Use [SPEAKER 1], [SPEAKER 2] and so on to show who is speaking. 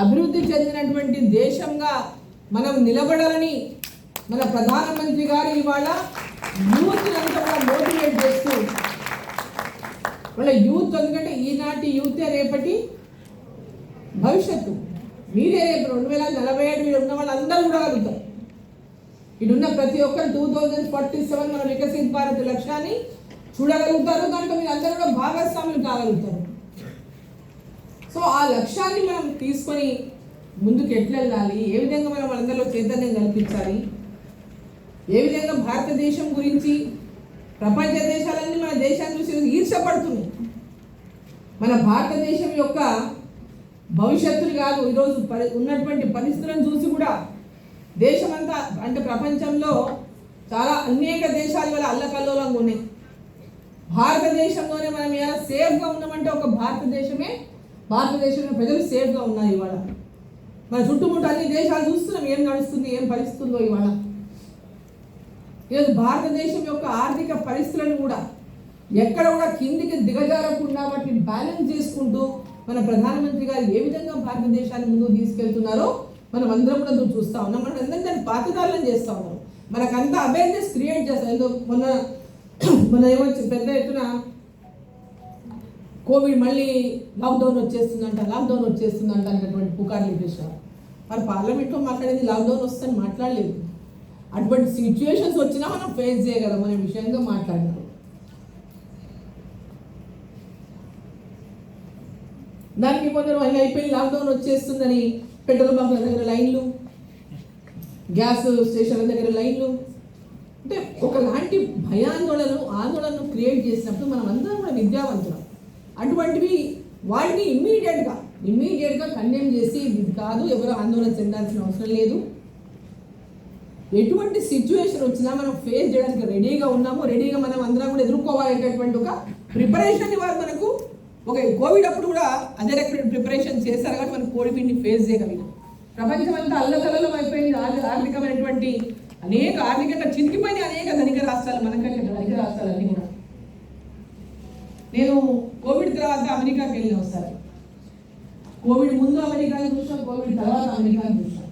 [SPEAKER 1] అభివృద్ధి చెందినటువంటి దేశంగా మనం నిలబడాలని మన ప్రధానమంత్రి గారు ఇవాళ యూత్ అంతా కూడా మోటివేట్ చేస్తూ వాళ్ళ యూత్, ఎందుకంటే ఈనాటి యూతే రేపటి భవిష్యత్తు. మీరే రేపు 2047 ఉన్న వాళ్ళందరూ కూడా కలుగుతారు. ఇటున్న ప్రతి ఒక్కరు 2047 మన వికసిత్ భారత్ లక్ష్యాన్ని చూడగలుగుతారు. దాంట్లో మీరు అందరూ కూడా భాగస్వాములు కాగలుగుతారు. సో ఆ లక్ష్యాన్ని మనం తీసుకొని ముందుకు ఎట్లా వెళ్ళాలి, ఏ విధంగా మనం అందరిలో చైతన్యం కల్పించాలి, ఏ విధంగా భారతదేశం గురించి ప్రపంచ దేశాలన్నీ మన దేశాన్ని చూసి ఈర్షపడుతున్నాయి. మన భారతదేశం యొక్క భవిష్యత్తులు కాదు, ఈరోజు ఉన్నటువంటి పరిస్థితులను చూసి కూడా దేశమంతా, అంటే ప్రపంచంలో చాలా అనేక దేశాలు వల్ల అల్లకల్లోలంగా ఉన్నాయి. భారతదేశంలోనే మనం ఇలా సేఫ్గా ఉన్నామంటే ఒక భారతదేశంలో ప్రజలు సేఫ్గా ఉన్నారు. ఇవాళ మన చుట్టుముట్టు అన్ని దేశాలు చూస్తున్నాం ఏం నడుస్తుంది, ఏం పరిస్థితుందో. ఇవాళ ఈరోజు భారతదేశం యొక్క ఆర్థిక పరిస్థితులను కూడా ఎక్కడ కూడా కిందికి దిగజారకుండా వాటిని బ్యాలెన్స్ చేసుకుంటూ మన ప్రధానమంత్రి గారు ఏ విధంగా భారతదేశాన్ని ముందుకు తీసుకెళ్తున్నారో మనం అందరం కూడా చూస్తూ ఉన్నాం. మనం అందరం దాన్ని పాతదారులను చేస్తూ ఉన్నాం. మనకంతా అవేర్నెస్ క్రియేట్ చేస్తాం. ఏదో మొన్న ఏమొచ్చి పెద్ద ఎత్తున కోవిడ్ మళ్ళీ లాక్డౌన్ వచ్చేస్తుందంట అన్నటువంటి పుకార్లు ఇచ్చేసారు. మరి పార్లమెంట్లో మాట్లాడేది లాక్డౌన్ వస్తుందని మాట్లాడలేదు. అటువంటి సిచ్యువేషన్స్ వచ్చినా మనం ఫేస్ చేయగలం అనే విషయంగా మాట్లాడినారు. దానికి కొందరు అయిపోయి లాక్డౌన్ వచ్చేస్తుందని పెట్రోల్ బంకుల దగ్గర లైన్లు, గ్యాస్ స్టేషన్ల దగ్గర లైన్లు, అంటే ఒకలాంటి ఆందోళనను క్రియేట్ చేసినప్పుడు మనం అందరం కూడా విద్యావంతులం. అటువంటివి వాటిని ఇమ్మీడియట్గా కండెమ్ చేసి ఇది కాదు, ఎవరు ఆందోళన చెందాల్సిన అవసరం లేదు, ఎటువంటి సిచ్యువేషన్ వచ్చినా మనం ఫేస్ చేయడానికి రెడీగా ఉన్నాము, రెడీగా మనం అందరం కూడా ఎదుర్కోవాలనేటటువంటి ఒక ప్రిపరేషన్ వారు మనకు ఒక కోవిడ్ అప్పుడు కూడా అదే రకమైన ప్రిపరేషన్ చేశారు కాబట్టి మనం కోవిడ్ని ఫేస్ చేయగలిగాం. ప్రపంచం అంతా అల్లకల్లోలం అయిపోయింది. ఆర్థికమైనటువంటి ఆర్థికంగా చితికిపోయిన అనేక ధనిక రాష్ట్రాలు, మనకంటే ధనిక రాష్ట్రాలన్నీ కూడా. నేను కోవిడ్ తర్వాత అమెరికాకి వెళ్ళిన ఒకసారి. కోవిడ్ ముందు అమెరికాని చూసాం, కోవిడ్ తర్వాత అమెరికాని చూసాం.